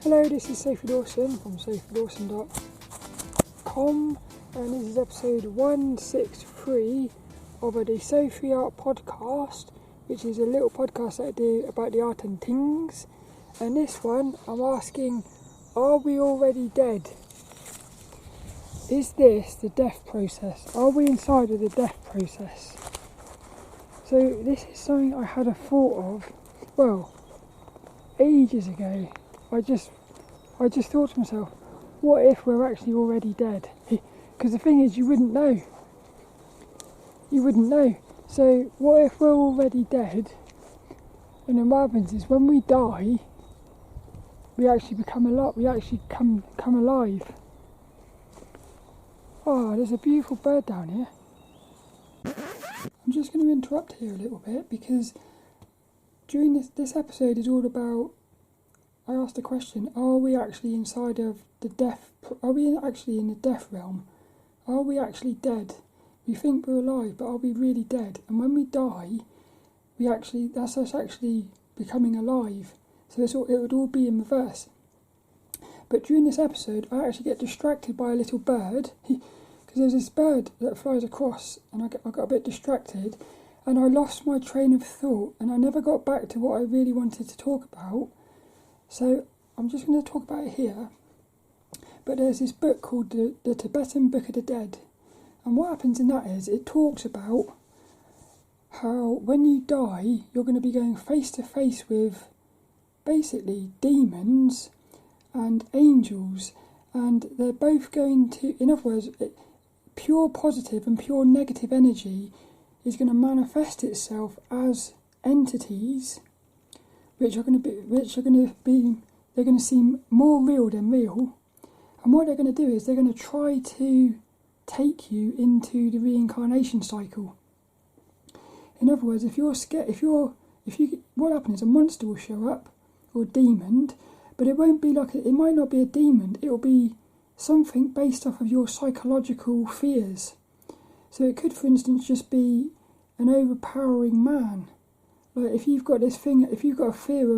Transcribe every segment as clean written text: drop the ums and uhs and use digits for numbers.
Hello, this is Sophie Dawson from sophiedawson.com, and this is episode 163 of the Sophie Art Podcast, which is a little podcast that I do about the art and things. And this one, I'm asking, are we already dead? Is this the death process? Are we inside of the death process? So this is something I had a thought of, ages ago. I just thought to myself, what if we're actually already dead? Because the thing is, you wouldn't know. So what if we're already dead? And then what happens is, when we die, we actually become alive. We actually come alive. Oh, there's a beautiful bird down here. I'm just going to interrupt here a little bit, because during this episode is all about, I asked the question, are we actually inside of the death, are we actually in the death realm? Are we actually dead? We think we're alive, but are we really dead? And when we die, that's us actually becoming alive. So it would all be in reverse. But during this episode, I actually get distracted by a little bird, because there's this bird that flies across, and I got a bit distracted, and I lost my train of thought, and I never got back to what I really wanted to talk about. So I'm just going to talk about it here. But there's this book called the Tibetan Book of the Dead. And what happens in that is, it talks about how when you die, you're going to be going face to face with basically demons and angels. And they're both going to, in other words, pure positive and pure negative energy is going to manifest itself as entities they're going to seem more real than real. And what they're going to do is, they're going to try to take you into the reincarnation cycle. In other words, what happens is, a monster will show up, or a demon, but it won't be like, it might not be a demon, it will be something based off of your psychological fears. So it could, for instance, just be an overpowering man. Like, if you've got a fear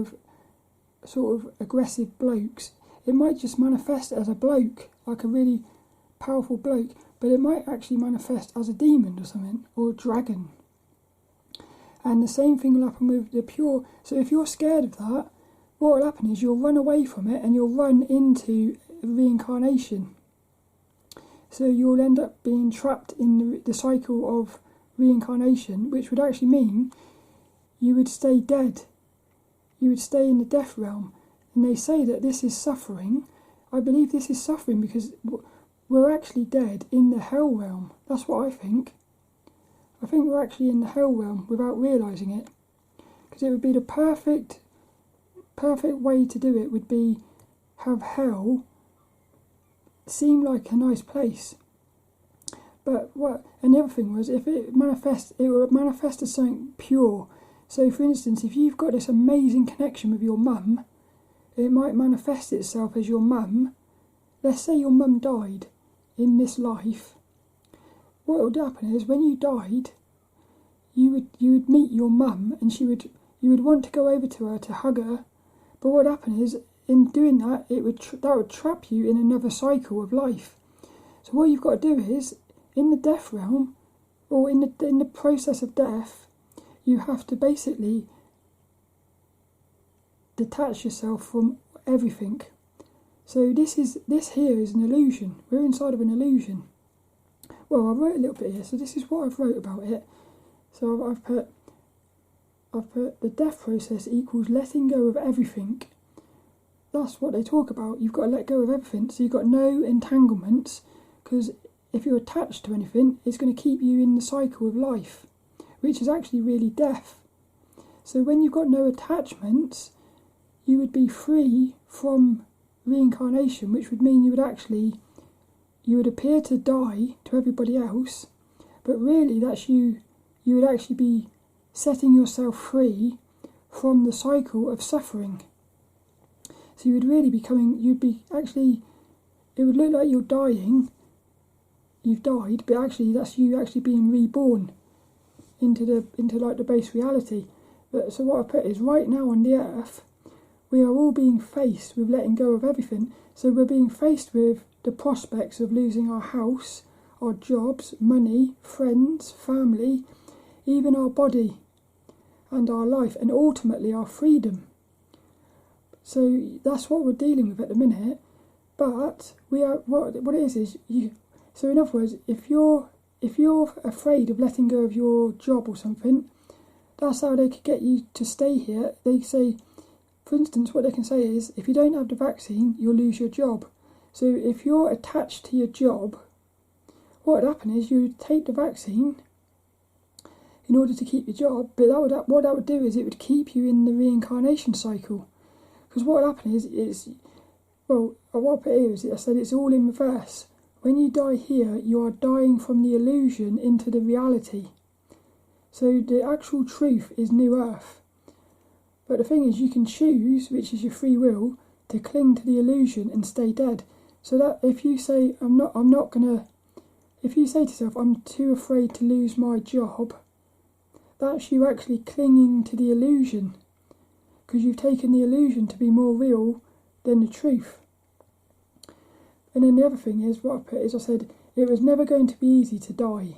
of sort of aggressive blokes, it might just manifest as a bloke, like a really powerful bloke, but it might actually manifest as a demon or something, or a dragon. And the same thing will happen with the pure. So if you're scared of that, what will happen is, you'll run away from it, and you'll run into reincarnation. So you'll end up being trapped in the cycle of reincarnation, which would actually mean you would stay dead. You would stay in the death realm. And they say that this is suffering. I believe this is suffering because we're actually dead in the hell realm. That's what I think. I think we're actually in the hell realm without realising it. Because it would be the perfect way to do it, would be have hell seem like a nice place. But and the other thing was, if it manifests, it would manifest as something pure. So, for instance, if you've got this amazing connection with your mum, it might manifest itself as your mum. Let's say your mum died in this life. What would happen is, when you died, you would meet your mum, and you would want to go over to her to hug her. But what would happen is, in doing that, that would trap you in another cycle of life. So what you've got to do is, in the death realm, or in the process of death, you have to basically detach yourself from everything. So this here is an illusion. We're inside of an illusion. Well, I wrote a little bit here, so this is what I've wrote about it. So I've put the death process equals letting go of everything. That's what they talk about. You've got to let go of everything, so you've got no entanglements, because if you're attached to anything, it's going to keep you in the cycle of life, which is actually really death. So when you've got no attachments, you would be free from reincarnation, which would mean you would appear to die to everybody else, but really you would actually be setting yourself free from the cycle of suffering. So you would really it would look like you're dying, you've died, but actually that's you actually being reborn into like the base reality. But so what I put is, right now on the earth, we are all being faced with letting go of everything. So we're being faced with the prospects of losing our house, our jobs, money, friends, family, even our body and our life, and ultimately our freedom. So that's what we're dealing with at the minute. But we are what it is you. So in other words, if you're afraid of letting go of your job or something, that's how they could get you to stay here. They say, for instance, what they can say is, if you don't have the vaccine, you'll lose your job. So if you're attached to your job, what would happen is you would take the vaccine in order to keep your job, but what that would do is it would keep you in the reincarnation cycle. Because what would happen is well, what I put here is I said it's all in reverse. When you die here, you are dying from the illusion into the reality. So the actual truth is New Earth. But the thing is, you can choose, which is your free will, to cling to the illusion and stay dead. So that if you say, if you say to yourself, I'm too afraid to lose my job, that's you actually clinging to the illusion. Because you've taken the illusion to be more real than the truth. And then the other thing is, what I put is I said, it was never going to be easy to die.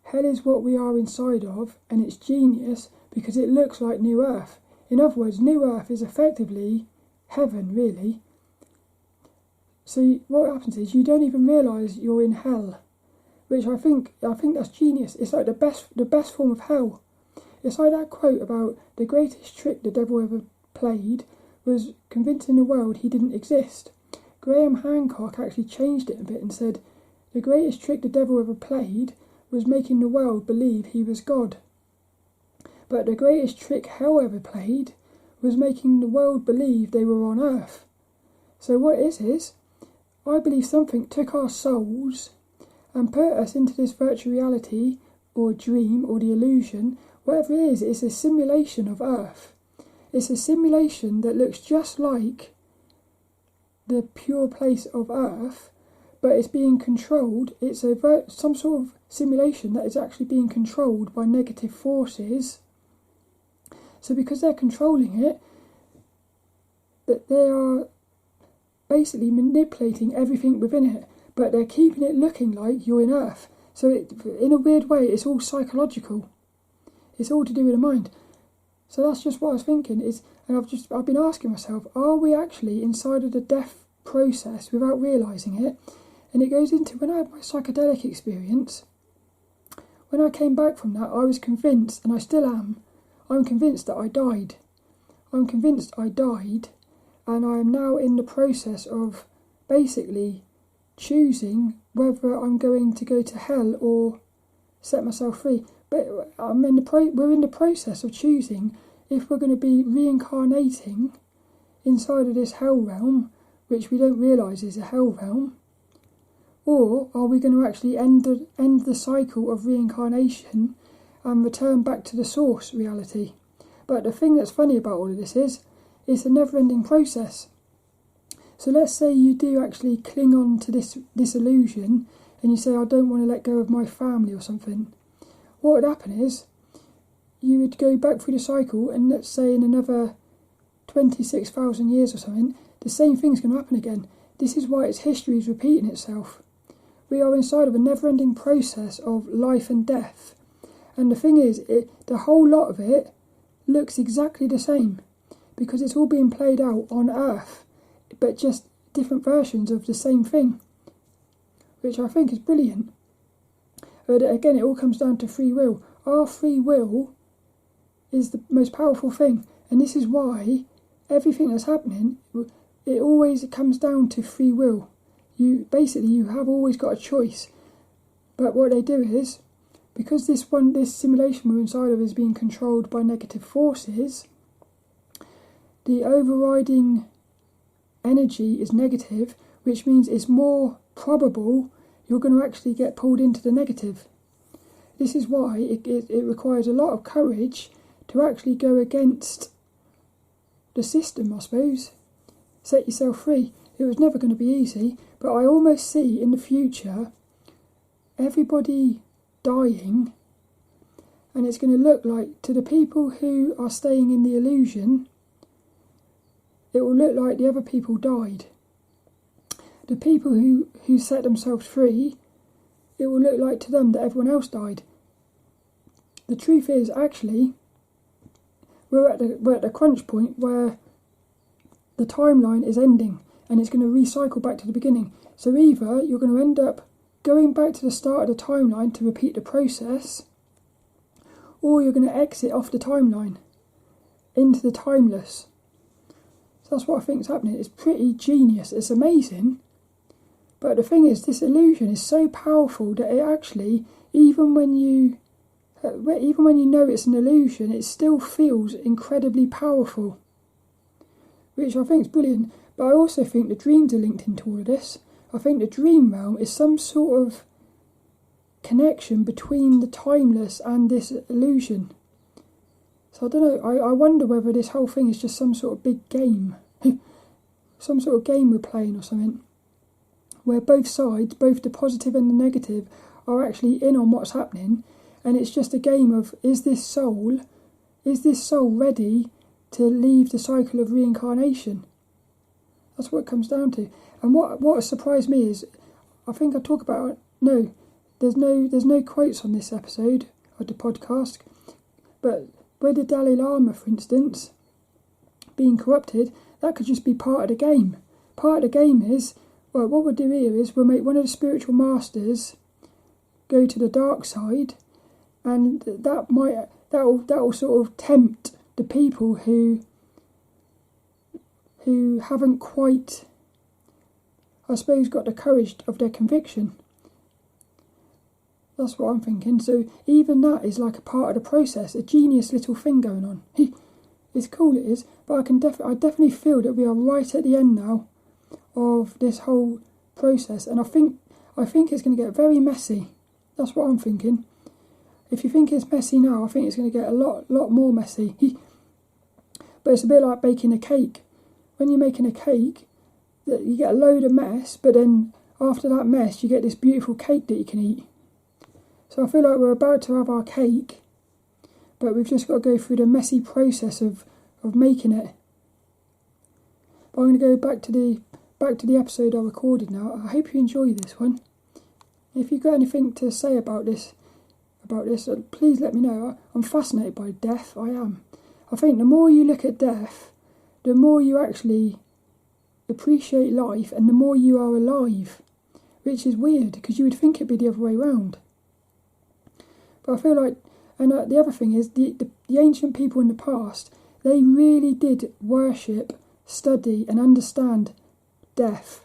Hell is what we are inside of, and it's genius because it looks like New Earth. In other words, New Earth is effectively heaven, really. So what happens is you don't even realise you're in hell, which I think that's genius. It's like the best form of hell. It's like that quote about the greatest trick the devil ever played was convincing the world he didn't exist. Graham Hancock actually changed it a bit and said, the greatest trick the devil ever played was making the world believe he was God. But the greatest trick hell ever played was making the world believe they were on earth. So what it is I believe something took our souls and put us into this virtual reality or dream or the illusion, whatever it is, it's a simulation of earth. It's a simulation that looks just like the pure place of earth, but it's being controlled. It's some sort of simulation that is actually being controlled by negative forces. So because they're controlling it, that they are basically manipulating everything within it, but they're keeping it looking like you're in earth. So in a weird way, it's all psychological. It's all to do with the mind. So that's just what I was thinking. I've been asking myself, are we actually inside of the death process without realising it? And it goes into when I had my psychedelic experience. When I came back from that, I was convinced, and I still am, I'm convinced that I died. I'm convinced I died, and I am now in the process of basically choosing whether I'm going to go to hell or set myself free. But we're in the process of choosing if we're going to be reincarnating inside of this hell realm, which we don't realise is a hell realm, or are we going to actually end the cycle of reincarnation and return back to the source reality? But the thing that's funny about all of this is, it's a never-ending process. So let's say you do actually cling on to this illusion, and you say, I don't want to let go of my family or something. What would happen is, you would go back through the cycle, and let's say in another 26,000 years or something, the same thing's going to happen again. This is why its history is repeating itself. We are inside of a never-ending process of life and death. And the thing is, the whole lot of it looks exactly the same, because it's all being played out on Earth, but just different versions of the same thing, which I think is brilliant. But again, it all comes down to free will. Our free will is the most powerful thing, and this is why everything that's happening, it always comes down to free will. You have always got a choice. But what they do is, because this simulation we're inside of is being controlled by negative forces, the overriding energy is negative, which means it's more probable you're going to actually get pulled into the negative. This is why it requires a lot of courage to actually go against the system, I suppose. Set yourself free. It was never going to be easy, but I almost see in the future everybody dying, and it's going to look like, to the people who are staying in the illusion, it will look like the other people died. The people who set themselves free, it will look like to them that everyone else died. The truth is, actually, we're at the crunch point where the timeline is ending and it's going to recycle back to the beginning. So either you're going to end up going back to the start of the timeline to repeat the process, or you're going to exit off the timeline into the timeless. So that's what I think is happening. It's pretty genius. It's amazing. But the thing is, this illusion is so powerful that it actually, even when you know it's an illusion, it still feels incredibly powerful, which I think is brilliant. But I also think the dreams are linked into all of this. I think the dream realm is some sort of connection between the timeless and this illusion. So I don't know, I wonder whether this whole thing is just some sort of big game. Some sort of game we're playing or something, where both sides, both the positive and the negative, are actually in on what's happening, and it's just a game of, is this soul ready to leave the cycle of reincarnation? That's what it comes down to. And what has surprised me is, I think I talk about, there's no quotes on this episode of the podcast, but with the Dalai Lama, for instance, being corrupted, that could just be part of the game. Part of the game is, well, what we'll do here is we'll make one of the spiritual masters go to the dark side, and that'll sort of tempt the people who haven't quite, I suppose, got the courage of their conviction. That's what I'm thinking. So even that is like a part of the process, a genius little thing going on. It's cool, it is, but I definitely feel that we are right at the end now of this whole process, and I think it's going to get very messy. That's what I'm thinking. If you think it's messy now, I think it's going to get a lot more messy. But it's a bit like baking a cake. When you're making a cake, you get a load of mess, but then after that mess, you get this beautiful cake that you can eat. So I feel like we're about to have our cake, but we've just got to go through the messy process of making it. But I'm going to go back to the episode I recorded now. I hope you enjoy this one. If you've got anything to say about this, please let me know. I'm fascinated by death, I am. I think the more you look at death, the more you actually appreciate life and the more you are alive, which is weird because you would think it'd be the other way around. But I feel like, and the other thing is, the ancient people in the past, they really did worship, study and understand death.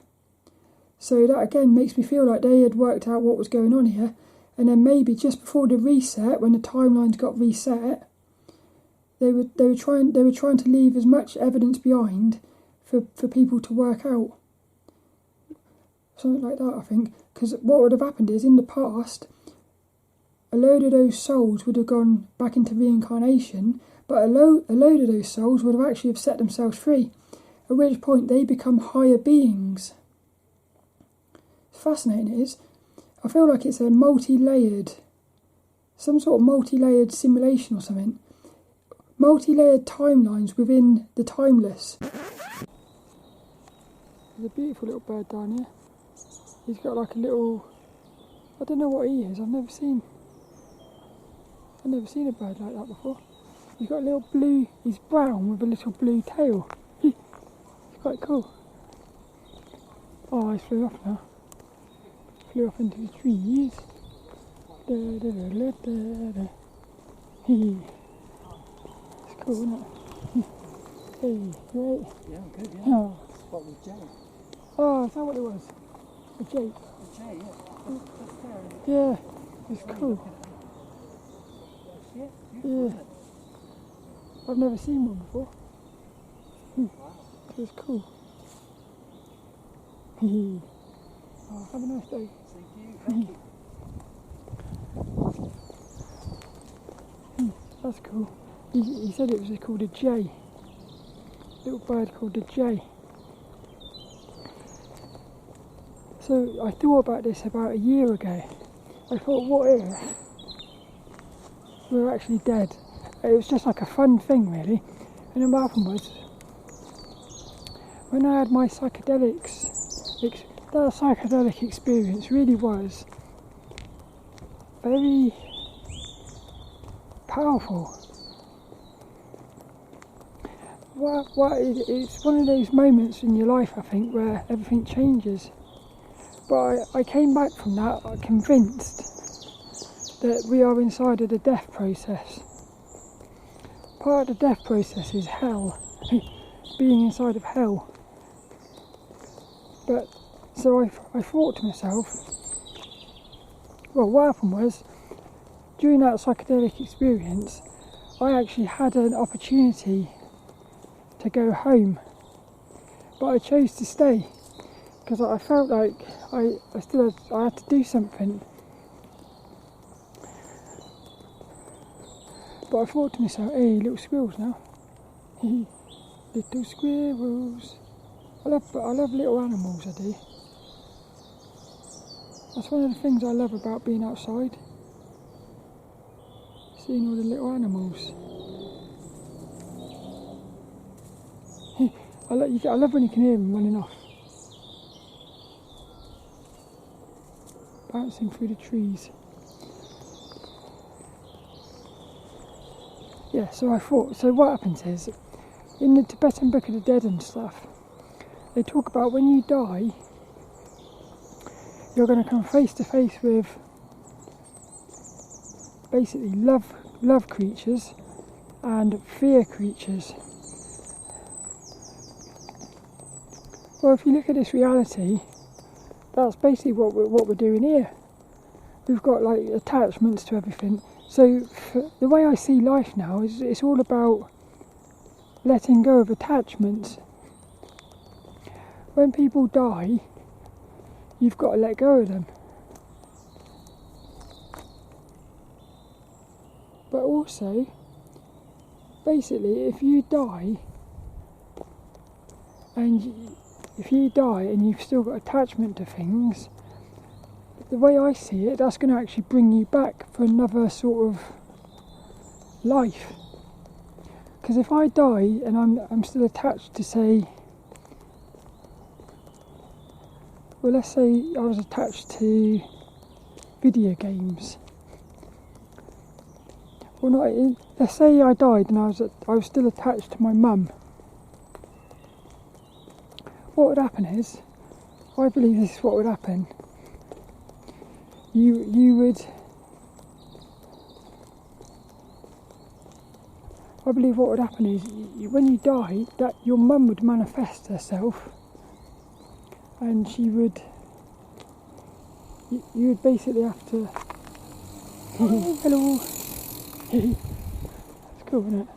So that again makes me feel like they had worked out what was going on here, and then maybe just before the reset, when the timelines got reset, they were trying to leave as much evidence behind for people to work out. Something like that, I think. Because what would have happened is, in the past, a load of those souls would have gone back into reincarnation, but a load of those souls would have actually set themselves free, at which point they become higher beings. It's fascinating, it is. I feel like it's a some sort of multi-layered simulation or something. Multi-layered timelines within the timeless. There's a beautiful little bird down here. He's got like a little, I don't know what he is, I've never seen a bird like that before. He's got a little blue, he's brown with a little blue tail. It's quite cool. Oh, he flew off now. Flew off into the trees. It's cool, isn't it? Hey, great. Yeah, I'm good, yeah. Oh. What was Jay? Oh, is that what it was? A jay? A Jay, yeah. Yeah, it's cool. Yeah. I've never seen one before. It's cool. Oh, have a nice day. Thank you. That's cool. He said it was called a jay. Little bird called a jay. So I thought about this about a year ago. I thought, what if we were actually dead? It was just like a fun thing, really. And then what happened was, when I had my psychedelics, that psychedelic experience really was very powerful. It's one of those moments in your life, I think, where everything changes. But I came back from that convinced that we are inside of the death process. Part of the death process is hell, being inside of hell. But so I thought to myself, well, what happened was, during that psychedelic experience, I actually had an opportunity to go home, but I chose to stay because I felt like I had to do something. But I thought to myself, hey, little squirrels now. Little squirrels. I love little animals, I do. That's one of the things I love about being outside. Seeing all the little animals. I love when you can hear them running off. Bouncing through the trees. Yeah, so what happens is, in the Tibetan Book of the Dead and stuff, they talk about when you die, you're going to come face to face with basically love creatures and fear creatures. Well, if you look at this reality, that's basically what we're doing here. We've got like attachments to everything. So the way I see life now is it's all about letting go of attachments. When people die, you've got to let go of them. But also, basically, if you die and you've still got attachment to things, the way I see it, that's going to actually bring you back for another sort of life. Because if I die and I'm still attached to, say, well, let's say I was attached to video games. Well, not. Let's say I died and I was still attached to my mum. What would happen is, I believe this is what would happen. You would. I believe what would happen is, when you die, that your mum would manifest herself, and she would. You would basically have to. Hello. That's cool, isn't it?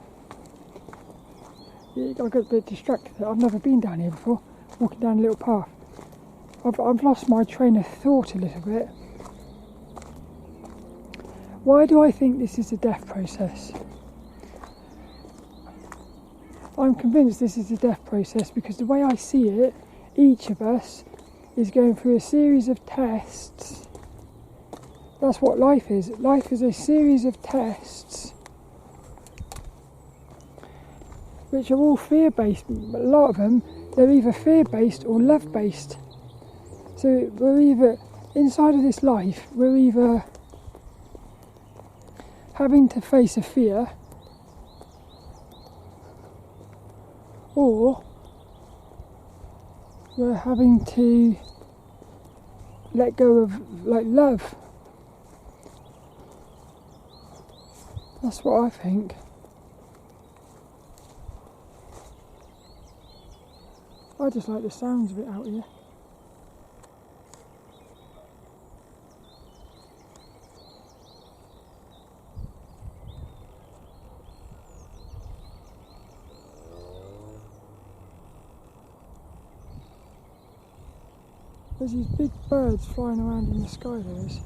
Yeah, I got a bit distracted. I've never been down here before. Walking down a little path. I've lost my train of thought a little bit. Why do I think this is a death process? I'm convinced this is a death process because the way I see it, each of us is going through a series of tests. That's what life is. Life is a series of tests which are all fear-based. A lot of them, they're either fear-based or love-based. So we're either, inside of this life, we're either having to face a fear, or we're having to let go of, like, love. That's what I think. I just like the sounds of it out here. There's these big birds flying around in the sky, there is.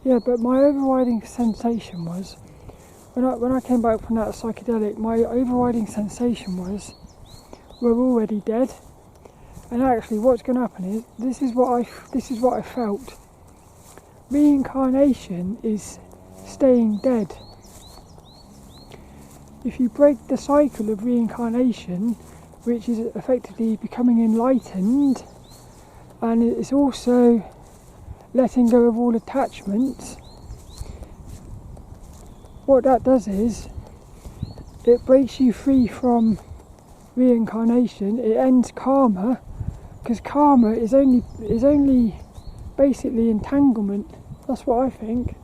Yeah, but my overriding sensation was, when I came back from that psychedelic, my overriding sensation was, we're already dead. And actually, what's going to happen is, this is what I felt. reincarnation is staying dead. If you break the cycle of reincarnation, which is effectively becoming enlightened, and it's also letting go of all attachments, what that does is it breaks you free from reincarnation. It ends karma, because karma is only basically entanglement. That's what I think.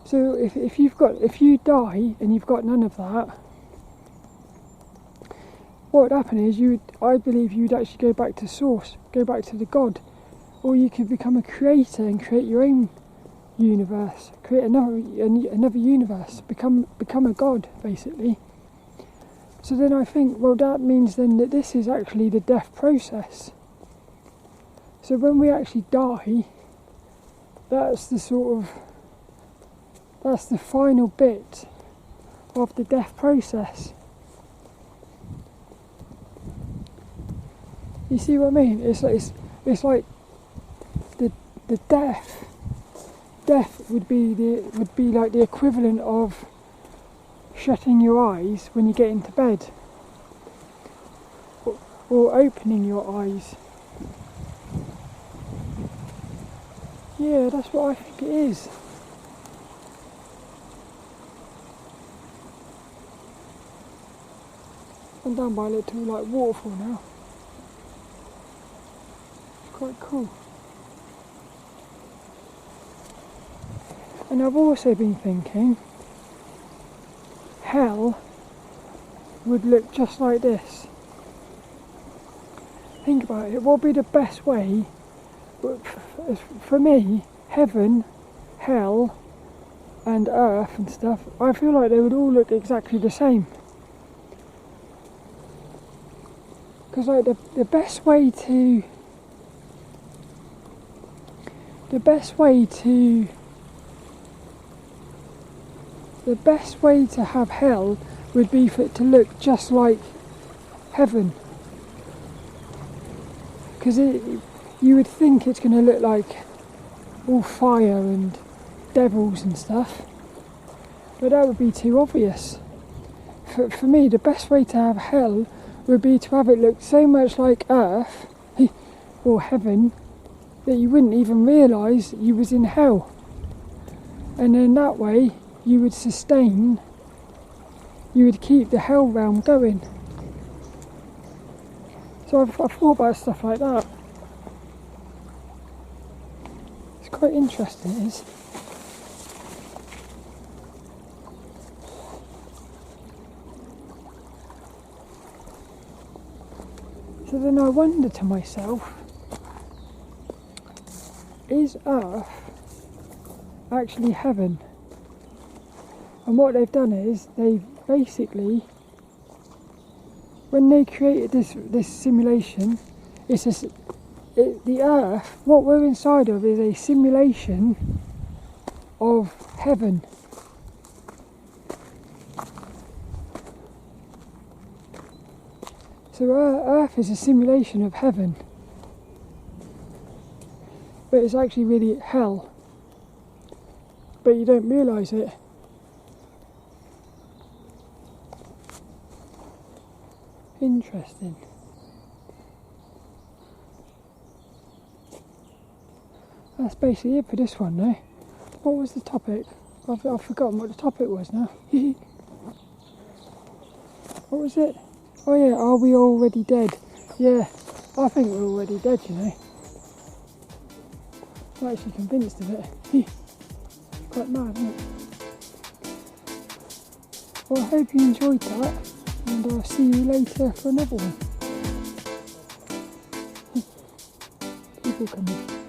So if you die and you've got none of that, what would happen is I believe you would actually go back to source, go back to the God, or you could become a creator and create your own universe, create another universe, become a god basically. So then I think, well, that means then that this is actually the death process. So when we actually die, that's the final bit of the death process. You see what I mean? It's like the death would be like the equivalent of shutting your eyes when you get into bed, or opening your eyes. Yeah, that's what I think it is. I'm down by a little like waterfall now. It's quite cool. And I've also been thinking hell would look just like this. Think about it, what would be the best way? For me, heaven, hell and earth and stuff, I feel like they would all look exactly the same. Because like the best way to have hell would be for it to look just like heaven. Because you would think it's going to look like all fire and devils and stuff, but that would be too obvious. For me, the best way to have hell would be to have it look so much like earth or heaven that you wouldn't even realise you was in hell, and then that way you would keep the hell realm going. So I've thought about stuff like that. It's quite interesting, it is. So then I wonder to myself, is Earth actually heaven? And what they've done is, they've basically, when they created this simulation, the Earth, what we're inside of is a simulation of heaven. So Earth is a simulation of heaven, but it's actually really hell, but you don't realise it. Interesting. That's basically it for this one now. What was the topic? I've forgotten what the topic was now. What was it? Oh yeah, are we already dead? Yeah, I think we're already dead, you know. I'm actually convinced of it. It's quite mad, isn't it? Well, I hope you enjoyed that, and I'll see you later for another one. People coming.